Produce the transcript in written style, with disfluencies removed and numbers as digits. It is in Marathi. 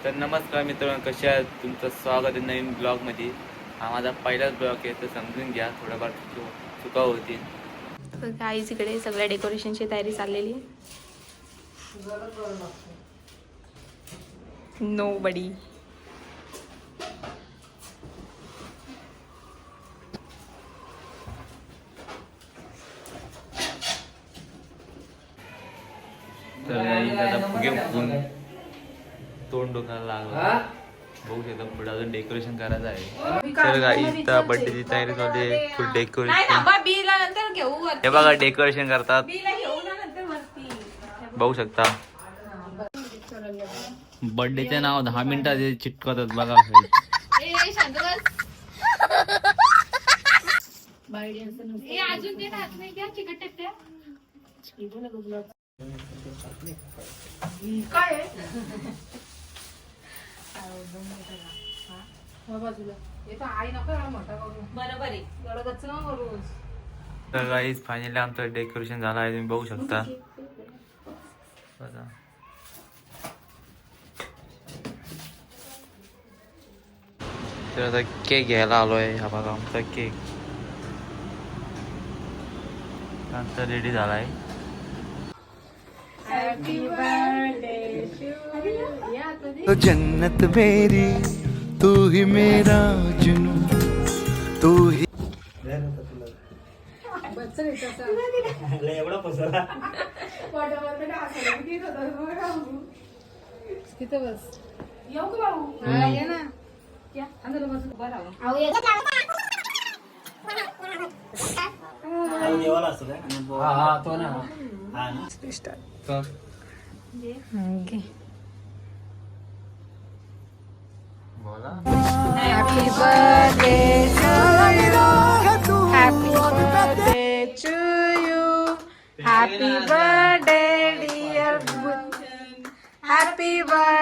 तर नमस्कार मित्रांनो, कशा आहात? तुमचं स्वागत आहे नवीन ब्लॉगमध्ये. हा माझा पहिलाच ब्लॉग आहे, तर समजून घ्या. थोड्याफार चुका होतील. गाईज इकडे सगळ्या डेकोरेशनची तयारी चाललेली. नो बडी. तर आता फुगे फुगून तोंड डोकायला लागला. बघू शकता पुढे अजून डेकोरेशन करायचं आहे. तर गाईचा बर्थडेची तयारी चालू आहे. फुल डेकोरेशन. हे बघा डेकोरेशन करतात. बघू शकता. बर्थडेचे नाव 10 मिनिटात चिटकवतात बघा. तर गाईज फायनली आमचं डेकोरेशन झालं आहे, तुम्ही बघू शकता. तर आता केक घ्यायला आलोय. हा बघा आमचा केक आमचा रेडी झालाय. जन्नत मेरी तू ही मेरा जुनू तू ही. Happy birthday to you. Happy birthday to you. Happy birthday dear Bunjan. Happy birthday.